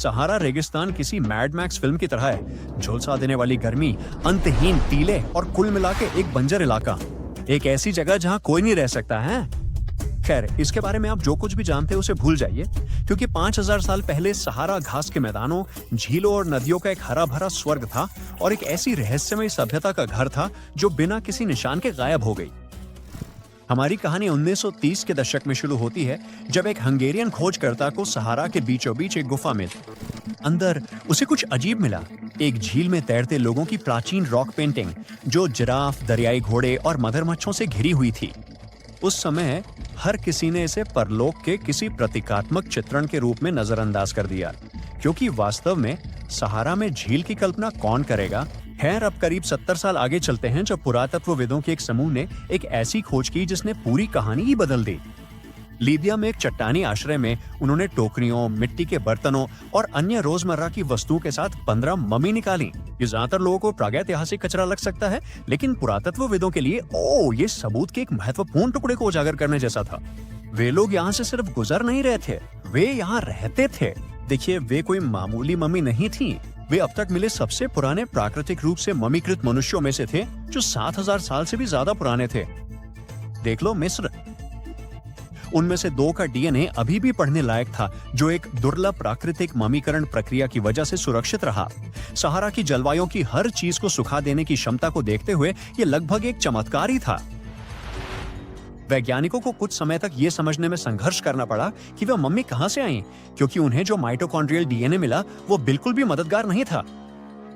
सहारा रेगिस्तान किसी mad max film की तरह है। झुलसा देने वाली गर्मी, अंतहीन टीले और कुल मिला के एक बंजर इलाका। एक ऐसी जगह जहां कोई नहीं रह सकता है। खैर, इसके बारे में आप जो कुछ भी जानते हैं उसे भूल जाइए, क्योंकि 5000 साल पहले सहारा घास के मैदानों, झीलों और नदियों का एक हरा भरा स्वर्ग था और एक ऐसी रहस्यमय सभ्यता का घर था जो बिना किसी निशान के गायब हो गई। हमारी कहानी 1930 के दशक में शुरू होती है, जब एक हंगेरियन खोजकर्ता को सहारा के बीचों बीच एक गुफा में अंदर उसे कुछ अजीब मिला। एक झील में तैरते लोगों की प्राचीन रॉक पेंटिंग, जो जिराफ, दरियाई घोड़े और मगरमच्छों से घिरी हुई थी। उस समय हर किसी ने इसे परलोक के किसी प्रतीकात्मक चित्रण के रूप में नजरअंदाज कर दिया, क्योंकि वास्तव में सहारा में झील की कल्पना कौन करेगा। खैर, अब करीब 70 साल आगे चलते हैं, जब पुरातत्वविदों के एक समूह ने एक ऐसी खोज की जिसने पूरी कहानी ही बदल दी। लीबिया में एक चट्टानी आश्रय में उन्होंने टोकरियों, मिट्टी के बर्तनों और अन्य रोजमर्रा की वस्तुओं के साथ 15 मम्मी निकाली। ये ज्यादातर लोगों को प्रागैतिहासिक कचरा लग सकता है, लेकिन पुरातत्वविदों के लिए ये सबूत के एक महत्वपूर्ण टुकड़े को उजागर करने जैसा था। वे लोग यहाँ से सिर्फ गुजर नहीं रहे थे, वे यहाँ रहते थे। देखिए, वे कोई मामूली मम्मी नहीं थी। वे अब तक मिले सबसे पुराने प्राकृतिक रूप से मम्मीकृत मनुष्यों में से थे, जो 7000 साल से भी ज्यादा पुराने थे। देख लो, मिस्र। उनमें से 2 का डीएनए अभी भी पढ़ने लायक था, जो एक दुर्लभ प्राकृतिक ममीकरण प्रक्रिया की वजह से सुरक्षित रहा। सहारा की जलवायु की हर चीज को सुखा देने की क्षमता को देखते हुए यह लगभग एक चमत्कार ही था। वैज्ञानिकों को कुछ समय तक यह समझने में संघर्ष करना पड़ा कि वह मम्मी कहां से आई, क्योंकि उन्हें जो माइटोकॉन्ड्रियल डीएनए मिला वो बिल्कुल भी मददगार नहीं था।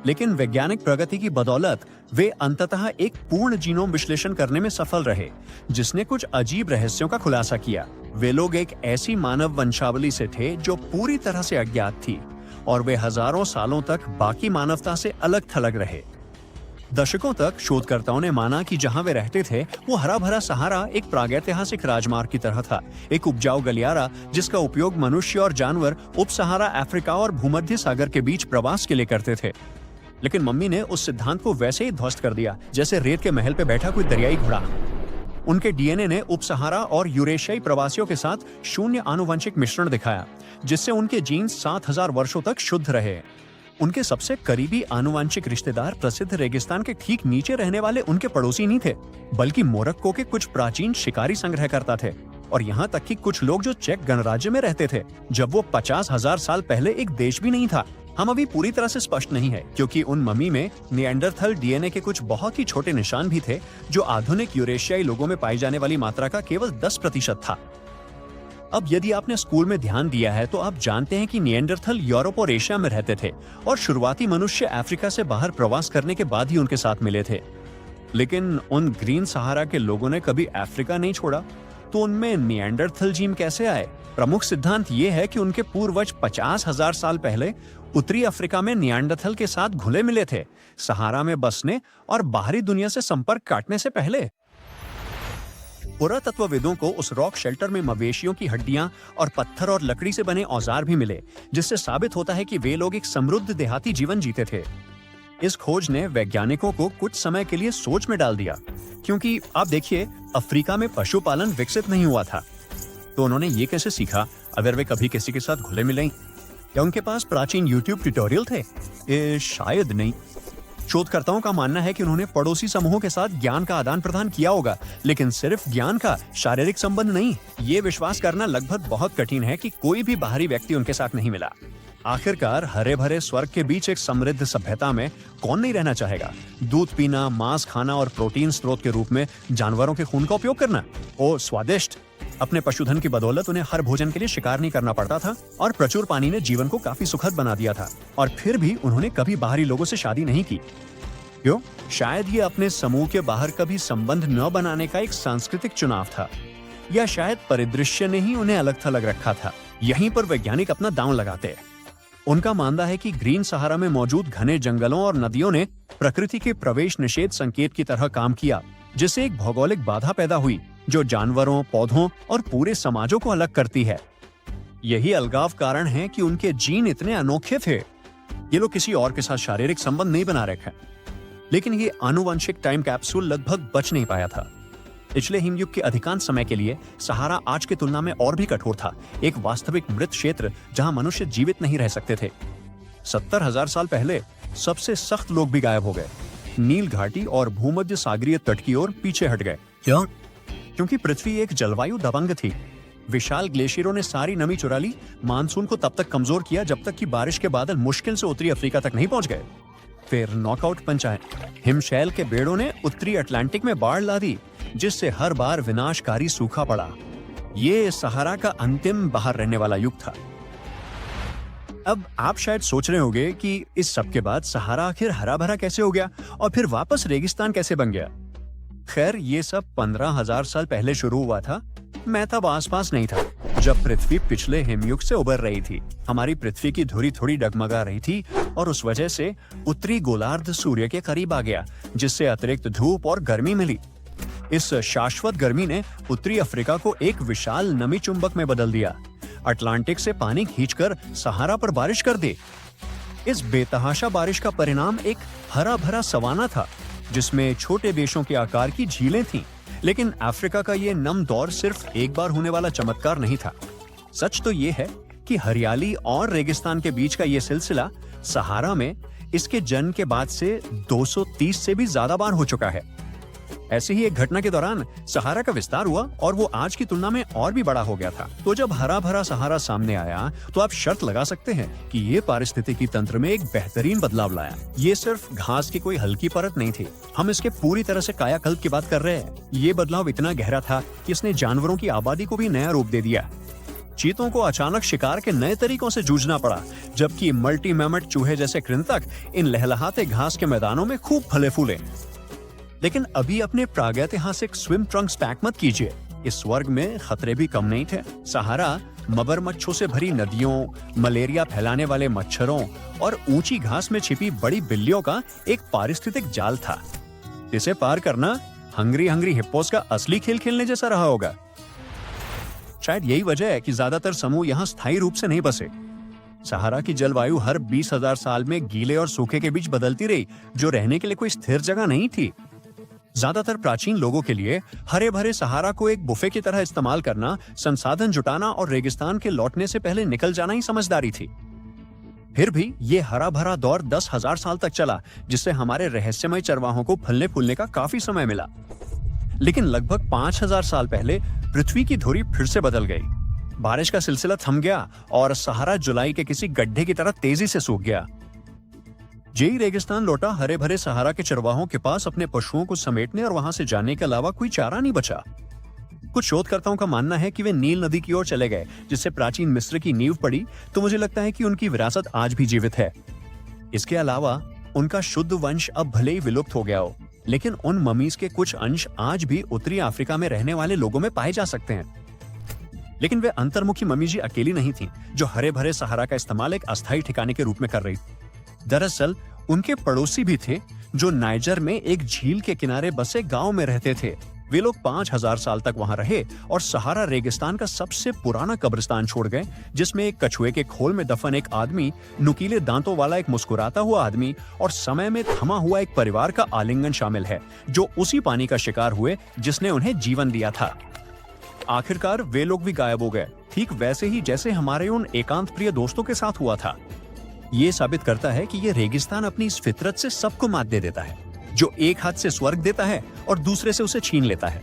लेकिन वैज्ञानिक प्रगति की बदौलत वे अंततः एक पूर्ण जीनोम विश्लेषण करने में सफल रहे, जिसने कुछ अजीब रहस्यों का खुलासा किया। वे लोग एक ऐसी मानव वंशावली से थे जो पूरी तरह से अज्ञात थी, और वे हजारों सालों तक बाकी मानवता से अलग थलग रहे। दशकों तक शोधकर्ताओं ने माना कि जहां वे रहते थे वो हरा भरा सहारा एक प्रागैतिहासिक राजमार्ग की तरह था, एक उपजाऊ गलियारा जिसका उपयोग मनुष्य और जानवर उप सहारा अफ्रीका और भूमध्य सागर के बीच प्रवास के लिए करते थे। लेकिन मम्मी ने उस सिद्धांत को वैसे ही ध्वस्त कर दिया जैसे रेत के महल पे बैठा कोई दरियाई घोड़ा। उनके डीएनए ने उप सहारा और यूरेशियाई प्रवासियों के साथ शून्य आनुवंशिक मिश्रण दिखाया, जिससे उनके जीन 7000 वर्षों तक शुद्ध रहे। उनके सबसे करीबी आनुवंशिक रिश्तेदार प्रसिद्ध रेगिस्तान के ठीक नीचे रहने वाले उनके पड़ोसी नहीं थे, बल्कि मोरक्को के कुछ प्राचीन शिकारी संग्रहकर्ता थे, और यहाँ तक कि कुछ लोग जो चेक गणराज्य में रहते थे, जब वो 50,000 साल पहले एक देश भी नहीं था। हम अभी पूरी तरह से स्पष्ट नहीं है, क्योंकि उन मम्मी में निएंडरथल डीएनए के कुछ बहुत ही छोटे निशान भी थे, जो आधुनिक यूरेशियाई लोगों में पाई जाने वाली मात्रा का केवल 10% था। अब यदि आपने स्कूल में ध्यान दिया है तो आप जानते हैं कि निएंडरथल यूरोप और एशिया में रहते थे, और शुरुआती मनुष्य अफ्रीका से बाहर प्रवास करने के बाद ही उनके साथ मिले थे। लेकिन उन ग्रीन सहारा के लोगों ने कभी अफ्रीका नहीं छोड़ा, तो उनमें निएंडरथल जीन कैसे आए? प्रमुख सिद्धांत ये है कि उनके पूर्वज 50,000 साल पहले उत्तरी अफ्रीका में निएंडरथल के साथ घुले मिले थे, सहारा में बसने और बाहरी दुनिया से संपर्क काटने से पहले। पुरातत्वविदों को उस रॉक शेल्टर में मवेशियों की हड्डियां और पत्थर और लकड़ी से बने औजार भी मिले, जिससे साबित होता है कि वे लोग एक समृद्ध देहाती जीवन जीते थे। इस खोज ने वैज्ञानिकों को कुछ समय के लिए सोच में डाल दिया, क्योंकि आप देखिए, अफ्रीका में पशुपालन विकसित नहीं हुआ था, तो उन्होंने ये कैसे सीखा अगर वे कभी किसी के साथ घुले मिले? क्या उनके पास प्राचीन YouTube ट्यूटोरियल थे? शायद नहीं। शोधकर्ताओं का मानना है कि उन्होंने पड़ोसी समूहों के साथ ज्ञान का आदान प्रदान किया होगा, लेकिन सिर्फ ज्ञान का, शारीरिक संबंध नहीं। ये विश्वास करना लगभग बहुत कठिन है कि कोई भी बाहरी व्यक्ति उनके साथ नहीं मिला। आखिरकार हरे भरे स्वर्ग के बीच एक समृद्ध सभ्यता में कौन नहीं रहना चाहेगा? दूध पीना, मांस खाना और प्रोटीन स्रोत के रूप में जानवरों के खून का उपयोग करना, ओ स्वादिष्ट। अपने पशुधन की बदौलत उन्हें हर भोजन के लिए शिकार नहीं करना पड़ता था, और प्रचुर पानी ने जीवन को काफी सुखद बना दिया था। और फिर भी उन्होंने कभी बाहरी लोगों से शादी नहीं की। क्यों? शायद ये अपने समूह के बाहर कभी संबंध न बनाने का एक सांस्कृतिक चुनाव था, या शायद परिदृश्य ने ही उन्हें अलग थलग रखा था। यहीं पर वैज्ञानिक अपना दांव लगाते हैं। उनका मानना है कि ग्रीन सहारा में मौजूद घने जंगलों और नदियों ने प्रकृति के प्रवेश निषेध संकेत की तरह काम किया, जिससे एक भौगोलिक बाधा पैदा हुई जो जानवरों, पौधों और पूरे समाजों को अलग करती है। यही अलगाव कारण है कि उनके जीन इतने अनोखे थे। ये लोग किसी और के साथ शारीरिक संबंध नहीं बना रखे, लेकिन ये आनुवंशिक टाइम कैप्सूल लगभग बच नहीं पाया था। पिछले हिमयुग के अधिकांश समय के लिए सहारा आज की तुलना में और भी कठोर था, एक वास्तविक मृत क्षेत्र जहां मनुष्य जीवित नहीं रह सकते थे। 70,000 साल पहले सबसे सख्त लोग भी गायब हो गए। नील घाटी और भूमध्य सागरीय तट की ओर पीछे हट गए। क्यों? क्योंकि पृथ्वी एक जलवायु दबंग थी। विशाल ग्लेशियरों ने सारी नमी चुरा ली, मानसून को तब तक कमजोर किया जब तक कि बारिश के बादल मुश्किल से उत्तरी अफ्रीका तक नहीं पहुंच गए। फिर नॉकआउट पंच आए। हिमशैल के बेड़ों ने उत्तरी अटलांटिक में बाढ़ ला दी, जिससे हर बार विनाशकारी सूखा पड़ा। ये सहारा का अंतिम बाहर रहने वाला युग था। अब आप शायद सोच रहे होंगे कि इस सब के बाद सहारा आखिर हरा भरा कैसे हो गया और फिर वापस रेगिस्तान कैसे बन गया। खैर, ये सब 15,000 साल पहले शुरू हुआ था। मैं तब आसपास नहीं था जब पृथ्वी पिछले हिमयुग से उबर रही थी। हमारी पृथ्वी की धुरी थोड़ी डगमगा रही थी और उस वजह से उत्तरी गोलार्ध सूर्य के करीब आ गया, जिससे अतिरिक्त धूप और गर्मी मिली। इस शाश्वत गर्मी ने उत्तरी अफ्रीका को एक विशाल नमी चुंबक में बदल दिया। अटलांटिक से पानी खींचकर सहारा पर बारिश कर दी। इस बेतहाशा बारिश का परिणाम एक हरा भरा सवाना था, जिसमें छोटे देशों के आकार की झीलें थीं। लेकिन अफ्रीका का ये नम दौर सिर्फ एक बार होने वाला चमत्कार नहीं था। सच तो ये है कि हरियाली और रेगिस्तान के बीच का ये सिलसिला सहारा में इसके जन्म के बाद से 230 से भी ज्यादा बार हो चुका है। ऐसे ही एक घटना के दौरान सहारा का विस्तार हुआ और वो आज की तुलना में और भी बड़ा हो गया था। तो जब हरा भरा सहारा सामने आया तो आप शर्त लगा सकते हैं कि ये पारिस्थितिकी तंत्र में एक बेहतरीन बदलाव लाया। ये सिर्फ घास की कोई हल्की परत नहीं थी, हम इसके पूरी तरह से कायाकल्प की बात कर रहे हैं। ये बदलाव इतना गहरा था कि इसने जानवरों की आबादी को भी नया रूप दे दिया। चीतों को अचानक शिकार के नए तरीकों से जूझना पड़ा, जबकि मल्टी मैमट चूहे जैसे कृंतक इन लहलहाते घास के मैदानों में खूब फले फूले। लेकिन अभी अपने प्रागैतिहासिक स्विम ट्रंक्स पैक मत कीजिए। इस स्वर्ग में खतरे भी कम नहीं थे। सहारा मगरमच्छों से भरी नदियों, मलेरिया फैलाने वाले मच्छरों और ऊंची घास में छिपी बड़ी बिल्लियों का एक पारिस्थितिक जाल था। इसे पार करना हंग्री हिप्पोस का असली खेल खेलने जैसा रहा होगा। शायद यही वजह है कि ज्यादातर समूह यहाँ स्थायी रूप से नहीं बसे। सहारा की जलवायु हर 20,000 साल में गीले और सूखे के बीच बदलती रही, जो रहने के लिए कोई स्थिर जगह नहीं थी। ज्यादातर प्राचीन लोगों के लिए हरे भरे सहारा को एक बुफे की तरह इस्तेमाल करना, संसाधन जुटाना और रेगिस्तान के लौटने से पहले निकल जाना ही समझदारी थी। फिर भी ये हरा भरा दौर 10,000 साल तक चला, जिससे हमारे रहस्यमय चरवाहों को फलने फूलने का काफी समय मिला। लेकिन लगभग 5,000 साल पहले पृथ्वी की धुरी फिर से बदल गई। बारिश का सिलसिला थम गया और सहारा जुलाई के किसी गड्ढे की तरह तेजी से सूख गया। जेई रेगिस्तान लौटा, हरे भरे सहारा के चरवाहों के पास अपने पशुओं को समेटने और वहां से जाने के अलावा कोई चारा नहीं बचा। कुछ शोधकर्ताओं का मानना है कि वे नील नदी की ओर चले गए, जिससे प्राचीन मिस्र की नींव पड़ी। तो मुझे लगता है कि उनकी विरासत आज भी जीवित है। इसके अलावा उनका शुद्ध वंश अब भले ही विलुप्त हो गया हो, लेकिन उन ममीज के कुछ अंश आज भी उत्तरी अफ्रीका में रहने वाले लोगों में पाए जा सकते हैं। लेकिन वे अंतर्मुखी ममीजी अकेली नहीं थीं, जो हरे भरे सहारा का इस्तेमाल एक अस्थायी ठिकाने के रूप में कर रही। दरअसल उनके पड़ोसी भी थे, जो नाइजर में एक झील के किनारे बसे गांव में रहते थे। वे लोग 5,000 साल तक वहां रहे और सहारा रेगिस्तान का सबसे पुराना कब्रिस्तान छोड़ गए, जिसमें एक कछुए के खोल में दफन एक आदमी, नुकीले दांतों वाला एक मुस्कुराता हुआ आदमी और समय में थमा हुआ एक परिवार का आलिंगन शामिल है, जो उसी पानी का शिकार हुए जिसने उन्हें जीवन दिया था। आखिरकार वे लोग भी गायब हो गए, ठीक वैसे ही जैसे हमारे उन एकांत प्रिय दोस्तों के साथ हुआ था। ये साबित करता है कि ये रेगिस्तान अपनी इस फितरत से सबको मात दे देता है, जो एक हाथ से स्वर्ग देता है और दूसरे से उसे छीन लेता है।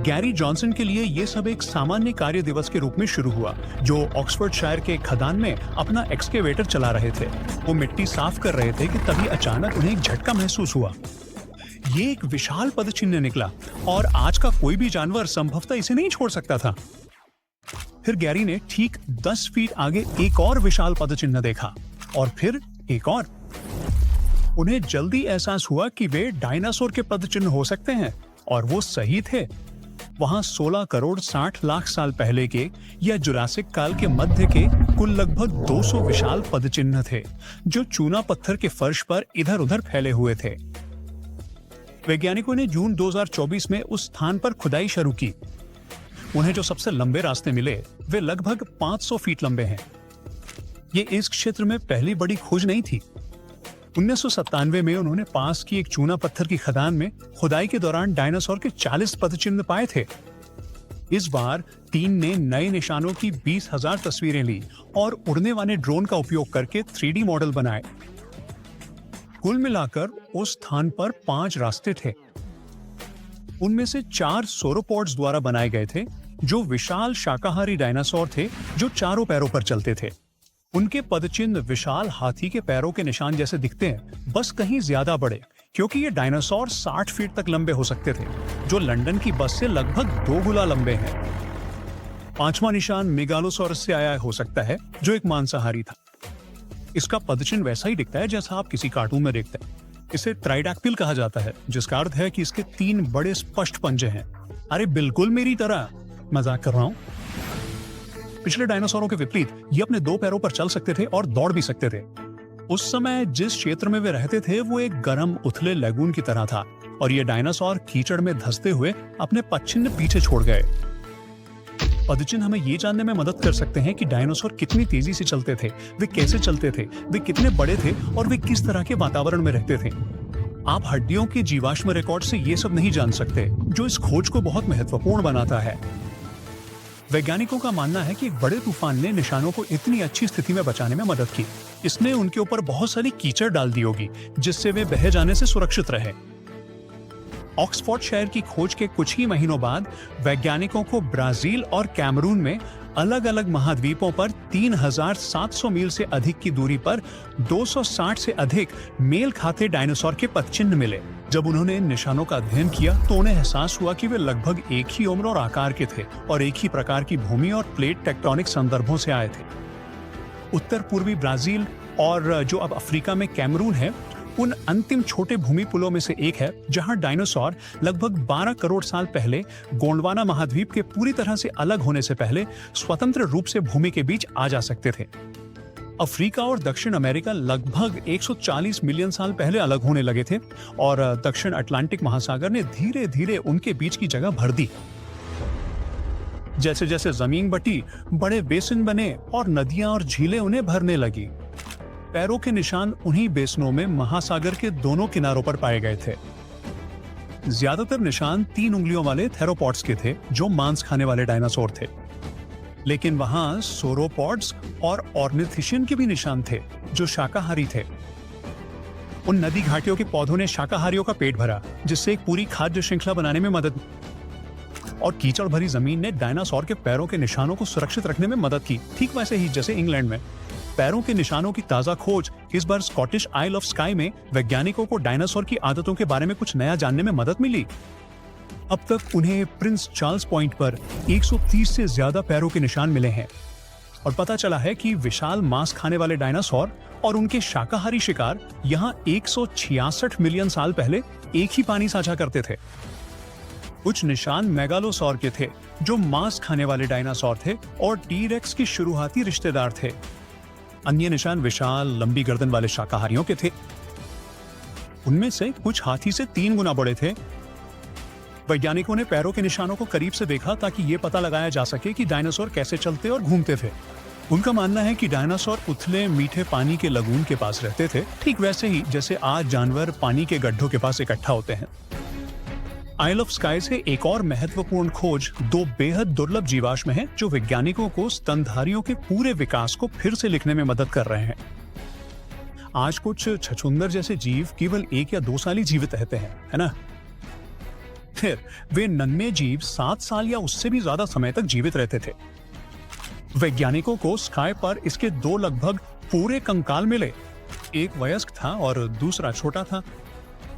गैरी जॉनसन के लिए ये सब एक सामान्य कार्य दिवस के रूप में शुरू हुआ, जो ऑक्सफोर्डशायर के खदान में अपना एक्सकेवेटर चला रहे थे। वो मिट्टी साफ कर रहे थे कि तभी अचानक उन्हें एक झटका महसूस हुआ। ये एक विशाल पदचिह्न निकला और आज का कोई भी जानवर संभवतः इसे नहीं छोड़ सकता था। फिर गैरी ने ठीक 10 फीट आगे एक और विशाल पदचिह्न देखा और फिर एक और। उन्हें जल्दी एहसास हुआ कि वे डायनासोर के पदचिह्न हो सकते हैं, और वो सही थे। वहां 16 करोड़ 60 लाख साल पहले के या जुरासिक काल के मध्य के कुल लगभग 200 विशाल पदचिह्न थे, जो चूना पत्थर के फर्श पर इधर उधर फैले हुए थे। वैज्ञानिकों ने जून 2024 में उस स्थान पर खुदाई शुरू की। उन्हें जो सबसे लंबे रास्ते मिले वे लगभग 500 फीट लंबे हैं। ये इस क्षेत्र में पहली बड़ी खोज नहीं थी। 1997 में उन्होंने पास की एक चूना पत्थर की खदान में खुदाई के दौरान डायनासोर के 40 पदचिह्न पाए थे। इस बार टीम ने नए निशानों की 20,000 तस्वीरें ली और उड़ने वाले ड्रोन का उपयोग करके 3D मॉडल बनाए। कुल मिलाकर उस स्थान पर 5 रास्ते थे। उनमें से 4 सोरोपॉड्स द्वारा बनाए गए थे, जो विशाल शाकाहारी डायनासोर थे जो चारों पैरों पर चलते थे। उनके पदचिन्ह विशाल हाथी के पैरों के निशान जैसे दिखते हैं, बस कहीं ज्यादा बड़े, क्योंकि ये डायनासोर 60 फीट तक लंबे हो सकते थे, जो लंदन की बस से लगभग 2 गुना लंबे हैं। 5वां निशान मेगालोसॉरस से आया हो सकता है, जो एक मांसाहारी था। इसका पदचिन्ह वैसा ही दिखता है जैसा आप किसी कार्टून में देखते हैं। इसे ट्राइडैक्टिल कहा जाता है, जिसका अर्थ है कि इसके 3 बड़े स्पष्ट पंजे हैं। अरे बिल्कुल मेरी तरह, मजाक कर रहा हूं। पिछले डायनासोरों के विपरीत ये अपने 2 पैरों पर चल सकते थे और दौड़ भी सकते थे। उस समय जिस क्षेत्र में वे रहते थे वो एक गर्म उथले लैगून की तरह था, और ये डायनासोर कीचड़ में धंसते हुए अपने पदचिह्न पीछे छोड़ गए। पदचिह्न हमें ये जानने में मदद कर सकते हैं कि डायनासोर कितनी तेजी से चलते थे, वे कैसे चलते थे, वे कितने बड़े थे और वे किस तरह के वातावरण में रहते थे। आप हड्डियों के जीवाश्म रिकॉर्ड से ये सब नहीं जान सकते, जो इस खोज को बहुत महत्वपूर्ण बनाता है। वैज्ञानिकों का मानना है कि एक बड़े तूफान ने निशानों को इतनी अच्छी स्थिति में बचाने में मदद की। इसने उनके ऊपर बहुत सारी कीचड़ डाल दी होगी, जिससे वे बह जाने से सुरक्षित रहे। ऑक्सफोर्डशायर की खोज के कुछ ही महीनों बाद वैज्ञानिकों को ब्राजील और कैमरून में अलग अलग महाद्वीपों पर 3,700 मील से अधिक की दूरी पर 260 से अधिक मेल खाते डायनासोर के पदचिह्न मिले। जब उन्होंने इन निशानों का अध्ययन किया तो उन्हें एहसास हुआ कि वे लगभग एक ही उम्र और आकार के थे और एक ही प्रकार की भूमि और प्लेट टेक्टोनिक संदर्भों से आए थे। उत्तर पूर्वी ब्राजील और जो अब अफ्रीका में कैमरून है, उन अंतिम छोटे भूमि पुलों में से एक है जहां डायनासोर लगभग 12 करोड़ साल पहले गोंडवाना महाद्वीप के पूरी तरह से अलग होने से पहले स्वतंत्र रूप से भूमि के बीच आ जा सकते थे। अफ्रीका और दक्षिण अमेरिका लगभग 140 मिलियन साल पहले अलग होने लगे थे और दक्षिण अटलांटिक महासागर ने धीरे धीरे उनके बीच की जगह भर दी। जैसे जैसे जमीन बटी, बड़े बेसिन बने और नदियां और झीलें उन्हें भरने लगी। पैरों के निशान उन्हीं बेसिनों में महासागर के दोनों किनारों पर पाए गए थे। ज्यादातर निशान 3 उंगलियों वाले थेरोपॉड्स के थे, जो मांस खाने वाले डायनासोर थे। लेकिन वहां सोरोपॉड्स और ऑर्निथिशियन के भी निशान थे, जो शाकाहारी थे। उन नदी घाटियों के पौधों ने शाकाहारियों का पेट भरा, जिससे एक पूरी खाद्य श्रृंखला बनाने में मदद। और कीचड़ भरी जमीन ने डायनासोर के पैरों के निशानों को सुरक्षित रखने में मदद की, ठीक वैसे ही जैसे इंग्लैंड में। पैरों के निशानों की ताजा खोज इस बार स्कॉटिश आइल ऑफ स्काई में वैज्ञानिकों को डायनासोर की आदतों के बारे में कुछ नया जानने में मदद मिली। अब तक उन्हें प्रिंस चार्ल्स पॉइंट पर 130 से ज्यादा पैरों के निशान मिले हैं और पता चला है कि विशाल मांस खाने वाले डायनासोर और उनके शाकाहारी शिकार यहाँ 166 मिलियन साल पहले एक ही पानी साझा करते थे। कुछ निशान मेगालोसॉर के थे, जो मांस खाने वाले डायनासोर थे और टी-रेक्स की शुरुआती रिश्तेदार थे। अन्य निशान विशाल लंबी गर्दन वाले शाकाहारियों के थे। उनमें से कुछ हाथी से 3 गुना बड़े थे। वैज्ञानिकों ने पैरों के निशानों को करीब से देखा ताकि ये पता लगाया जा सके कि डायनासोर कैसे चलते और घूमते थे। उनका मानना है कि डायनासोर उथले मीठे पानी के लगून के पास रहते थे, ठीक वैसे ही जैसे आज जानवर पानी के गड्ढों के पास इकट्ठा होते हैं। आइल ऑफ स्काई से एक और महत्वपूर्ण खोज 2 बेहद दुर्लभ जीवाश्म हैं, जो वैज्ञानिकों को स्तनधारियों के पूरे विकास को फिर से लिखने में मदद कर रहे हैं। आज कुछ छछूंदर जैसे जीव केवल 1 या 2 साल ही जीवित रहते हैं, है ना? फिर वे नन्हे जीव 7 साल या उससे भी ज्यादा समय तक जीवित रहते थे। वैज्ञानिकों को स्काई पर इसके 2 लगभग पूरे कंकाल मिले। एक वयस्क था और दूसरा छोटा था।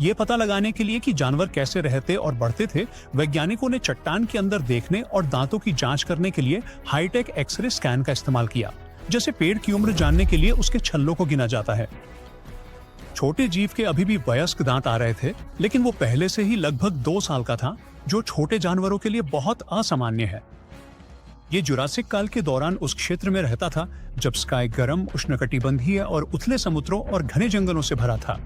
ये पता लगाने के लिए कि जानवर कैसे रहते और बढ़ते थे, वैज्ञानिकों ने चट्टान के अंदर देखने और दांतों की जांच करने के लिए हाईटेक एक्सरे स्कैन का इस्तेमाल किया, जैसे पेड़ की उम्र जानने के लिए उसके छल्लों को गिना जाता है। छोटे जीव के अभी भी वयस्क दांत आ रहे थे, लेकिन वो पहले से ही लगभग 2 साल का था, जो छोटे जानवरों के लिए बहुत असामान्य है। ये जुरासिक काल के दौरान उस क्षेत्र में रहता था जब स्काई गर्म, उष्णकटिबंधीय और उथले समुद्रों और घने जंगलों से भरा था।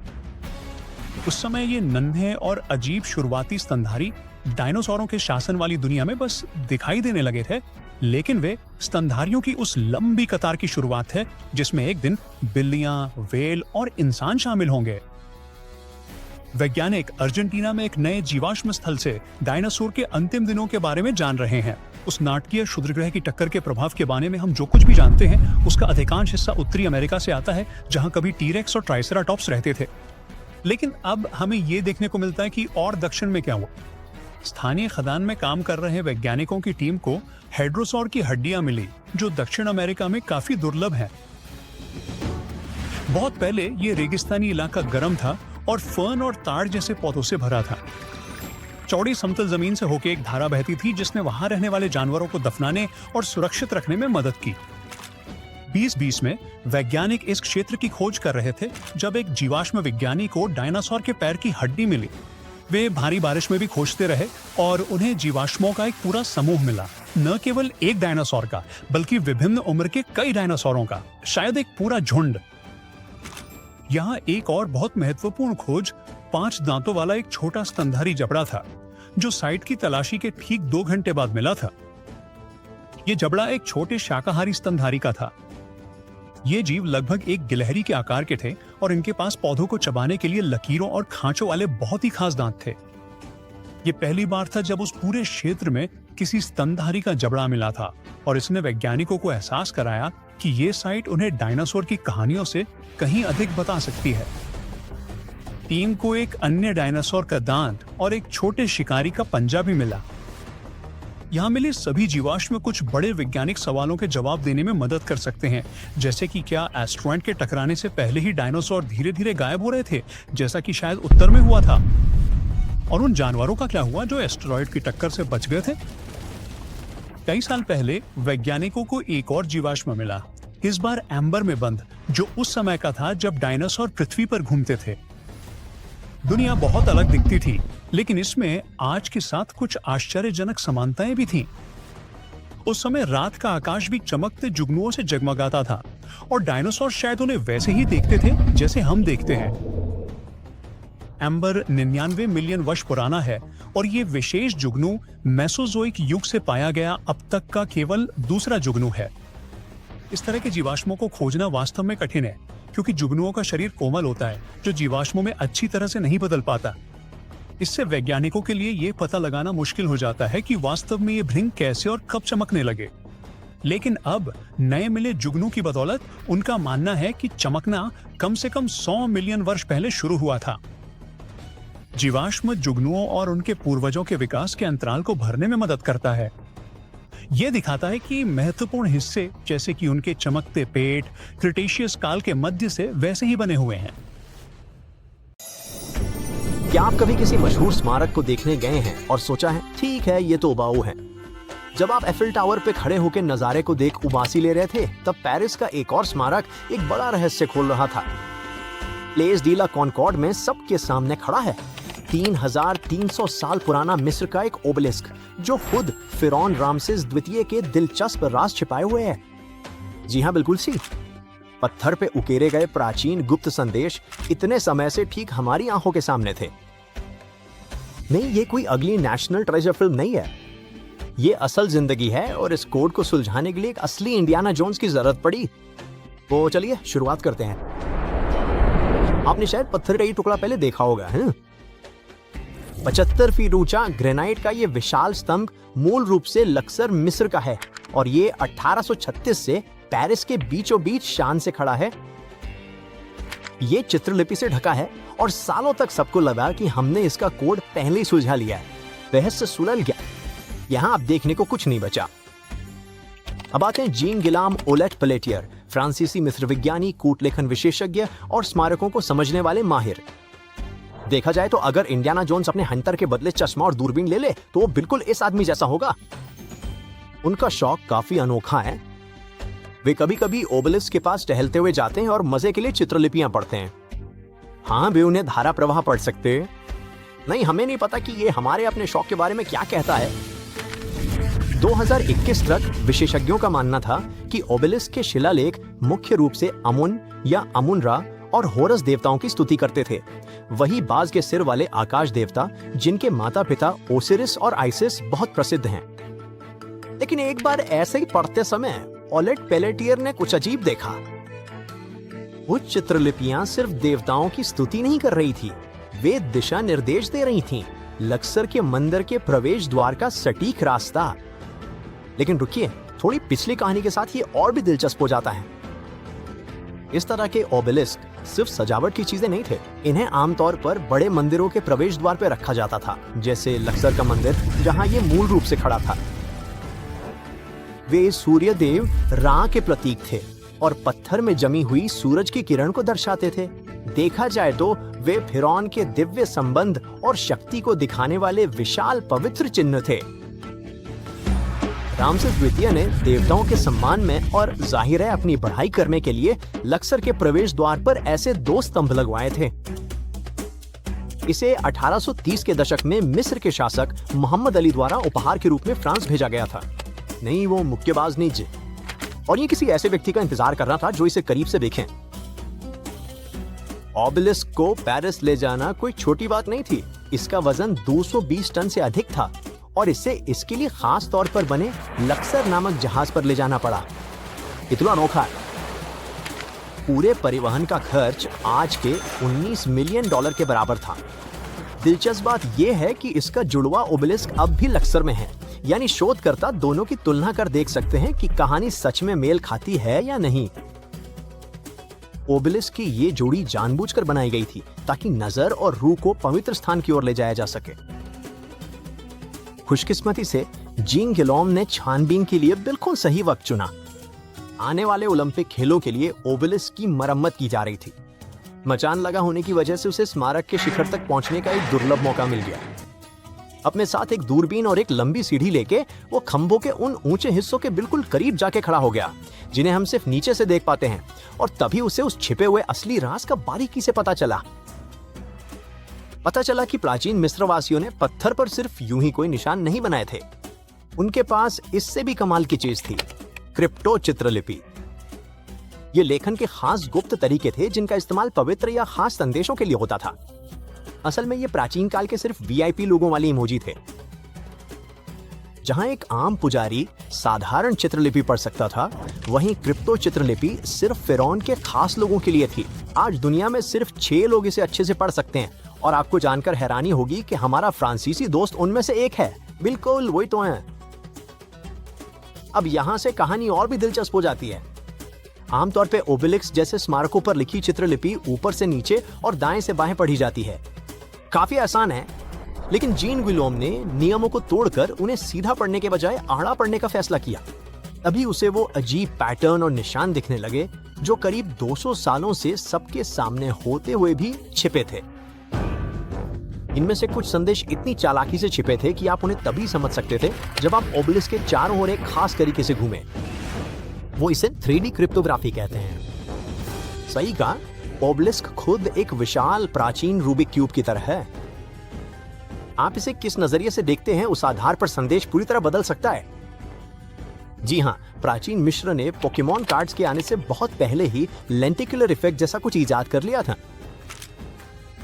उस समय ये नन्हे और अजीब शुरुआती स्तनधारी डायनासोरों के शासन वाली दुनिया में बस दिखाई देने लगे थे, लेकिन वे स्तनधारियों की उस लंबी कतार की शुरुआत है जिसमें एक दिन बिल्लियां, व्हेल और इंसान शामिल होंगे। वैज्ञानिक अर्जेंटीना में एक नए जीवाश्म स्थल से डायनासोर के अंतिम दिनों के बारे में जान रहे हैं। उस नाटकीय क्षुद्रग्रह की टक्कर के प्रभाव के बारे में हम जो कुछ भी जानते हैं उसका अधिकांश हिस्सा उत्तरी अमेरिका से आता है, जहां कभी टीरेक्स और ट्राइसेराटॉप्स रहते थे। लेकिन अब हमें ये देखने को मिलता है कि और दक्षिण में क्या हुआ। स्थानीय खदान में काम कर रहे वैज्ञानिकों की टीम को हेड्रोसॉर की हड्डियां मिली, जो दक्षिण अमेरिका में काफी दुर्लभ है। बहुत पहले ये रेगिस्तानी इलाका गर्म था और फर्न और ताड़ जैसे पौधों से भरा था। चौड़ी समतल जमीन से होकर एक धारा बहती थी जिसने वहां रहने वाले जानवरों को दफनाने और सुरक्षित रखने में मदद की। 2020 में वैज्ञानिक इस क्षेत्र की खोज कर रहे थे जब एक जीवाश्म विज्ञानी को डायनासोर के पैर की हड्डी मिली। वे भारी बारिश में भी खोजते रहे और उन्हें जीवाश्मों का एक पूरा समूह मिला, न केवल एक डायनासोर का बल्कि विभिन्न उम्र के कई डायनासोरों का, शायद एक पूरा झुंड। यहाँ एक और बहुत महत्वपूर्ण खोज 5 दांतों वाला एक छोटा स्तनधारी जबड़ा था, जो साइट की तलाशी के ठीक 2 घंटे बाद मिला था। ये जबड़ा एक छोटे शाकाहारी स्तनधारी का था। ये जीव लगभग एक गिलहरी के आकार के थे और इनके पास पौधों को चबाने के लिए लकीरों और खांचों वाले बहुत ही खास दांत थे। ये पहली बार था जब उस पूरे क्षेत्र में किसी स्तनधारी का जबड़ा मिला था और इसने वैज्ञानिकों को एहसास कराया कि ये साइट उन्हें डायनासोर की कहानियों से कहीं अधिक बता सकती है। टीम को एक अन्य डायनासोर का दांत और एक छोटे शिकारी का पंजा भी मिला। यहाँ मिले सभी जीवाश्म कुछ बड़े वैज्ञानिक सवालों के जवाब देने में मदद कर सकते हैं, जैसे कि क्या एस्ट्रॉइड के टकराने से पहले ही डायनासोर धीरे धीरे गायब हो रहे थे, जैसा कि शायद उत्तर में हुआ था, और उन जानवरों का क्या हुआ जो एस्टेरॉइड की टक्कर से बच गए थे। कई साल पहले वैज्ञानिकों को एक और जीवाश्म मिला, इस बार एम्बर में बंद, जो उस समय का था जब डायनासोर पृथ्वी पर घूमते थे। दुनिया बहुत अलग दिखती थी, लेकिन इसमें आज के साथ कुछ आश्चर्यजनक समानताएं भी थीं। उस समय रात का आकाश भी चमकते जुगनुओं से जगमगाता था और डायनासोर शायद उन्हें वैसे ही देखते थे जैसे हम देखते हैं। एम्बर 99 मिलियन वर्ष पुराना है और ये विशेष जुगनू मेसोजोइक युग से पाया गया अब तक का केवल दूसरा जुगनू है। इस तरह के जीवाश्मों को खोजना वास्तव में कठिन है, क्योंकि जुगनुओं का शरीर कोमल होता है जो जीवाश्मों में अच्छी तरह से नहीं बदल पाता। इससे वैज्ञानिकों के लिए ये पता लगाना मुश्किल हो जाता है कि वास्तव में ये भृंग कैसे और कब चमकने लगे। लेकिन अब नए मिले जुगनू की बदौलत उनका मानना है कि चमकना कम से कम 100 मिलियन वर्ष पहले शुरू हुआ था। जीवाश्म जुगनुओं और उनके पूर्वजों के विकास के अंतराल को भरने में मदद करता है। यह दिखाता है कि महत्वपूर्ण हिस्से, जैसे कि उनके चमकते पेट, क्रिटेशियस काल के मध्य से वैसे ही बने हुए हैं। क्या आप कभी किसी मशहूर स्मारक को देखने गए हैं और सोचा है ठीक है ये तो उबाऊ है? जब आप एफिल टावर पे खड़े होकर नजारे को देख उबासी ले रहे थे, तब पेरिस का एक और स्मारक एक बड़ा रहस्य खोल रहा था। प्लेस डी ला कॉनकॉर्ड में सबके सामने खड़ा है 3300 साल पुराना मिस्र का एक ओबेलिस्क, जो खुद फिरौन रामसेस द्वितीय के दिलचस्प राज छिपाए हुए है। जी हाँ, बिल्कुल सी पत्थर पे उकेरे गए प्राचीन गुप्त संदेश इतने समय से ठीक हमारी आंखों के सामने थे। नहीं, ये कोई अगली नेशनल ट्रेजर फिल्म नहीं है, ये असल जिंदगी है और इस कोड को सुलझाने के लिए एक असली इंडियाना जोन्स की जरूरत पड़ी। तो चलिए शुरुआत करते हैं। आपने शायद पत्थर का ये टुकड़ा पहले देखा होगा, है? 75 फीट ऊंचा ग्रेनाइट का ये विशाल स्तंभ मूल रूप से लक्सर मिस्र का है और ये 1836 से पेरिस के बीचों बीच शान से खड़ा है। ये चित्रलिपि से ढका है और सालों तक सबको लगा कि हमने इसका कोड पहले ही सुलझा लिया है। रहस्य सुलझ गया, यहाँ अब देखने को कुछ नहीं बचा। अब आते हैं जीन गिलाम ओलेट पलेटियर, फ्रांसीसी मिस्र विज्ञानी, कूट लेखन विशेषज्ञ और स्मारकों को समझने वाले माहिर। देखा जाए तो अगर इंडियाना जोन्स अपने हंटर के बदले चश्मा और दूरबीन ले ले तो वो बिल्कुल इस आदमी जैसा होगा। उनका शौक काफी अनोखा है। वे कभी कभी ओबेलिस्क के पास टहलते हुए जाते हैं और मजे के लिए चित्रलिपियां पढ़ते हैं। हाँ, वे उन्हें धारा प्रवाह पढ़ सकते हैं। नहीं, हमें नहीं पता कि ये हमारे अपने शौक के बारे में क्या कहता है। 2021 तक विशेषज्ञों का मानना था कि ओबेलिस्क के शिलालेख मुख्य रूप से अमुन या अमुन-रा और होरस देवताओं की स्तुति करते थे, वही बाज के सिर वाले आकाश देवता जिनके माता पिता ओसिरिस और आइसिस बहुत प्रसिद्ध हैं। लेकिन एक बार ऐसे ही पढ़ते समय ओलेट पेलेटियर ने कुछ अजीब देखा। वो चित्रलिपियां सिर्फ देवताओं की स्तुति नहीं कर रही थी, वे दिशा निर्देश दे रही थीं, लक्सर के मंदिर के प्रवेश द्वार का सटीक रास्ता। लेकिन रुकिए, थोड़ी पिछली कहानी के साथ ये और भी दिलचस्प हो जाता है। इस तरह के ओबेलिस्क सिर्फ सजावट की चीजें नहीं थे, इन्हें आमतौर पर बड़े मंदिरों के प्रवेश द्वार पर रखा जाता था, जैसे लक्सर का मंदिर जहां ये मूल रूप से खड़ा था। वे सूर्य देव रा के प्रतीक थे और पत्थर में जमी हुई सूरज की किरण को दर्शाते थे। देखा जाए तो वे फिरौन के दिव्य संबंध और शक्ति को दिखाने वाले विशाल पवित्र चिन्ह थे। रामसेस द्वितीय ने देवताओं के सम्मान में और जाहिर है अपनी बढ़ाई करने के लिए लक्सर के प्रवेश द्वार पर ऐसे 2 स्तंभ लगवाए थे। इसे 1830 के दशक में मिस्र के शासक मोहम्मद अली द्वारा उपहार के रूप में फ्रांस भेजा गया था। नहीं, वो मुक्केबाज नहीं, और ये किसी ऐसे व्यक्ति का इंतजार कर रहा था जो इसे करीब से देखें। ओबेलिस्क को पेरिस ले जाना कोई छोटी बात नहीं थी। इसका वजन 220 टन से अधिक था और इसे इसके लिए खास तौर पर बने लक्सर नामक जहाज पर ले जाना पड़ा। इतना अनोखा है। पूरे परिवहन का खर्च आज के 19 मिलियन डॉलर के बराबर था। दिलचस्प बात यह है कि इसका जुड़वा ओबेलिस्क अब भी लक्सर में है, यानी शोधकर्ता दोनों की तुलना कर देख सकते हैं कि कहानी सच में मेल खाती है या नहीं। ओबेलिस्क की ये जोड़ी जानबूझकर बनाई गई थी ताकि नजर और रूह को पवित्र स्थान की ओर ले जाया जा सके। खुशकिस्मती से जीन गिलॉम ने छानबीन के लिए बिल्कुल सही वक्त चुना। आने वाले ओलंपिक खेलों के लिए ओबेलिस्क की मरम्मत की जा रही थी। मचान लगा होने की वजह से उसे स्मारक के शिखर तक पहुंचने का एक दुर्लभ मौका मिल गया। अपने साथ एक दूरबीन और एक लंबी सीढ़ी लेके वो खंभों के उन ऊंचे हिस्सों के बिल्कुल करीब जाके खड़ा हो गया जिन्हें हम सिर्फ नीचे से देख पाते हैं, और तभी उसे उस छिपे हुए असली राज का बारीकी से पता चला कि प्राचीन मिस्रवासियों ने पत्थर पर सिर्फ यूं ही कोई निशान नहीं बनाए थे। उनके पास इससे भी कमाल की चीज थी, क्रिप्टो चित्रलिपि। ये लेखन के खास गुप्त तरीके थे जिनका इस्तेमाल पवित्र या खास संदेशों के लिए होता था। असल में ये प्राचीन काल के सिर्फ वीआईपी लोगों वाले इमोजी थे। जहां एक आम पुजारी साधारण चित्रलिपि पढ़ सकता था, वहीं क्रिप्टो चित्रलिपि सिर्फ फिरौन के खास लोगों के लिए थी। आज दुनिया में सिर्फ 6 लोग इसे अच्छे से पढ़ सकते हैं, और आपको जानकर हैरानी होगी कि हमारा फ्रांसीसी दोस्त उनमें से एक है। बिल्कुल वही तो हैं। अब यहां से कहानी और भी दिलचस्प हो जाती है। आमतौर पे ओबेलिस्क जैसे स्मारकों पर लिखी चित्रलिपि ऊपर से नीचे और दाएं से बाएं पढ़ी जाती है। काफी आसान है, लेकिन जीन गिलॉम ने नियमों को तोड़कर उन्हें सीधा पढ़ने के बजाय आड़ा पढ़ने का फैसला किया। अभी उसे वो अजीब पैटर्न और निशान दिखने लगे जो करीब 200 सालों से सबके सामने होते हुए भी छिपे थे। इनमें से कुछ संदेश इतनी चालाकी से छिपे थे कि आप उन्हें तभी समझ सकते थे जब आप ओबेलिस्क के चारों ओर एक खास तरीके से घूमे। वो इसे 3D क्रिप्टोग्राफी कहते हैं। सही कहा, ओबेलिस्क खुद एक विशाल प्राचीन रूबिक क्यूब की तरह है। आप इसे किस नजरिए से देखते हैं, उस आधार पर संदेश पूरी तरह बदल सकता है। जी हाँ, प्राचीन मिस्र ने पोकेमॉन कार्ड्स के आने से बहुत पहले ही लेंटिकुलर इफेक्ट जैसा कुछ इजाद कर लिया था।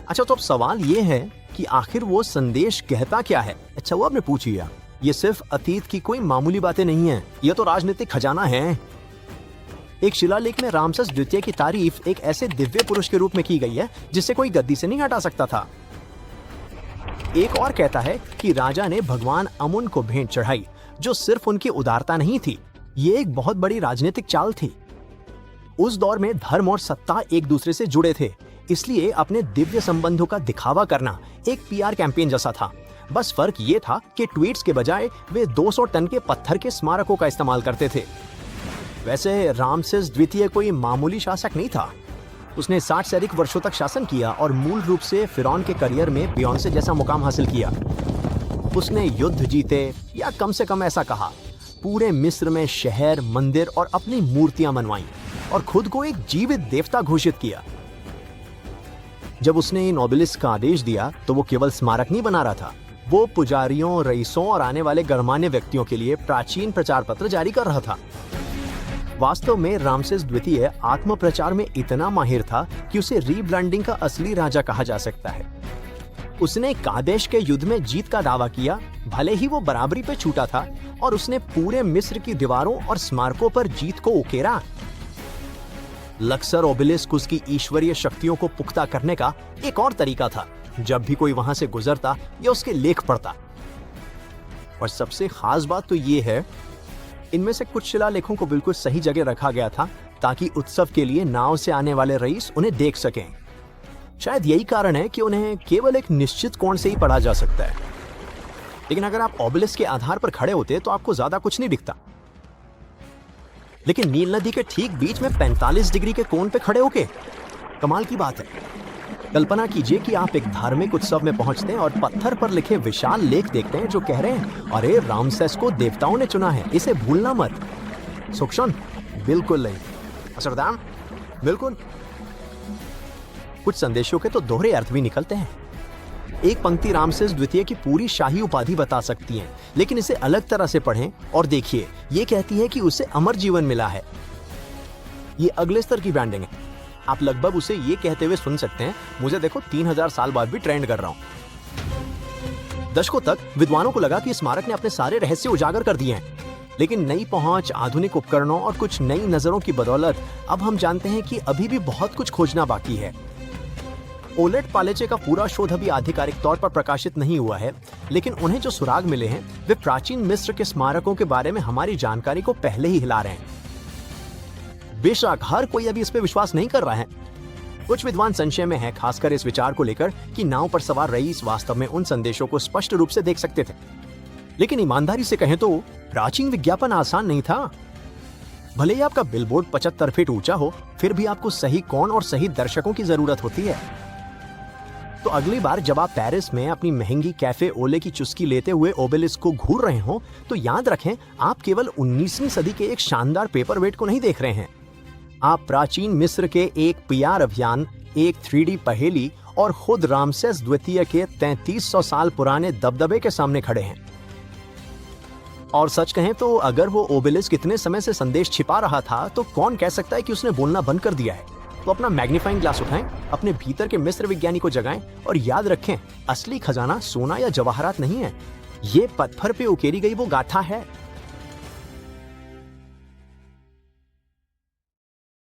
अच्छा, तो अब सवाल ये है कि आखिर वो संदेश कहता क्या है? अच्छा, वो आपने पूछ लिया। ये सिर्फ अतीत की कोई मामूली बातें नहीं है, ये तो राजनीतिक खजाना है। एक शिलालेख में रामसेस द्वितीय की तारीफ एक ऐसे दिव्य पुरुष के रूप में की गई है जिसे कोई गद्दी से नहीं हटा सकता था। एक और कहता है कि राजा ने भगवान अमुन को भेंट चढ़ाई, जो सिर्फ उनकी उदारता नहीं थी, ये एक बहुत बड़ी राजनीतिक चाल थी। उस दौर में धर्म और सत्ता एक दूसरे से जुड़े थे, इसलिए अपने दिव्य संबंधों का दिखावा करना एक पीआर कैंपेन जैसा था। बस फर्क ये था कि ट्वीट्स के बजाय वे 200 टन के पत्थर के स्मारकों का इस्तेमाल करते थे। वैसे रामसेस द्वितीय कोई मामूली शासक नहीं था। उसने 60 से अधिक वर्षों तक शासन किया और मूल रूप से फिरौन के करियर में बियॉन्से जैसा मुकाम हासिल किया। उसने युद्ध जीते, या कम से कम ऐसा कहा, पूरे मिस्र में शहर, मंदिर और अपनी मूर्तियां बनवाई और खुद को एक जीवित देवता घोषित किया। जब उसने इन ओबेलिस्क का आदेश दिया तो वो केवल स्मारक नहीं बना रहा था, वो पुजारियों, रईसों और आने वाले गणमान्य व्यक्तियों के लिए प्राचीन प्रचार पत्र जारी कर रहा था। वास्तव में रामसेस द्वितीय आत्म प्रचार में इतना माहिर था कि उसे रीब्रांडिंग का असली राजा कहा जा सकता है। उसने कादेश के युद्ध में जीत का दावा किया, भले ही वो बराबरी पे छूटा था, और उसने पूरे मिस्र की दीवारों और स्मारकों पर जीत को उकेरा। लक्सर ओबेलिस्क उसकी ईश्वरीय शक्तियों को पुख्ता करने का एक और तरीका था। जब भी कोई वहां से गुजरता या उसके लेख पढ़ता। और सबसे खास बात तो ये है, इनमें से कुछ शिलालेखों को बिल्कुल सही जगह रखा गया था ताकि उत्सव के लिए नाव से आने वाले रईस उन्हें देख सकें। शायद यही कारण है कि उन्हें केवल एक निश्चित कोण से ही पढ़ा जा सकता है। लेकिन अगर आप ओबेलिस्क के आधार पर खड़े होते तो आपको ज्यादा कुछ नहीं दिखता। लेकिन नील नदी के ठीक बीच में 45 डिग्री के कोण पे खड़े होके, कमाल की बात है। कल्पना कीजिए कि आप एक धार्मिक उत्सव में पहुंचते हैं और पत्थर पर लिखे विशाल लेख देखते हैं जो कह रहे हैं, अरे रामसेस को देवताओं ने चुना है, इसे भूलना मत। सुक्षण, बिल्कुल नहीं। असरदाम, बिल्कुल। कुछ संदेशों के तो दोहरे अर्थ भी निकलते हैं। एक पंक्ति रामसेस द्वितीय की पूरी शाही उपाधि बता सकती है, लेकिन इसे अलग तरह से पढ़ें और देखिए, ये कहती है कि उसे अमर जीवन मिला है। ये अगले स्तर की ब्रांडिंग है। आप लगभग उसे ये कहते हुए सुन सकते हैं, मुझे देखो 3000 साल बाद भी ट्रेंड कर रहा हूं। दशकों तक विद्वानों को लगा कि स्मारक ने अपने सारे रहस्य उजागर कर दिए हैं, लेकिन नई पहुंच, आधुनिक उपकरणों और कुछ नई नजरों की बदौलत अब हम जानते हैं कि अभी भी बहुत कुछ खोजना बाकी है। ओलेट पालेचे का पूरा शोध अभी आधिकारिक तौर पर प्रकाशित नहीं हुआ है, लेकिन उन्हें जो सुराग मिले हैं वे प्राचीन मिस्र के स्मारकों के बारे में हमारी जानकारी को पहले ही हिला रहे हैं। बेशक हर कोई अभी इस पे विश्वास नहीं कर रहा है। कुछ विद्वान संशय में हैं, खासकर इस विचार को लेकर कि नाव पर सवार रईस वास्तव में उन संदेशों को स्पष्ट रूप से देख सकते थे। लेकिन ईमानदारी से कहें तो प्राचीन विज्ञापन आसान नहीं था। भले ही आपका बिलबोर्ड 75 फीट ऊंचा हो, फिर भी आपको सही कोण और सही दर्शकों की जरूरत होती है। तो अगली बार जब आप पेरिस में अपनी महंगी कैफे ओले की चुस्की लेते हुए ओबेलिस्क को घूर रहे हो, तो याद रखें, आप केवल 19वीं सदी के एक शानदार पेपरवेट को नहीं देख रहे हैं। आप प्राचीन मिस्र के एक पीआर अभियान, एक 3D पहेली और खुद रामसेस द्वितीय के 3300 साल पुराने दबदबे के सामने खड़े हैं। और सच कहें तो अगर वो ओबेलिस्क इतने समय से संदेश छिपा रहा था, तो कौन कह सकता है कि उसने बोलना बंद कर दिया है। तो अपना मैग्नीफाइंग ग्लास उठाएं, अपने भीतर के मिस्र विज्ञानी को जगाएं और याद रखें, असली खजाना सोना या जवाहरात नहीं है, ये पत्थर पे उकेरी गई वो गाथा है।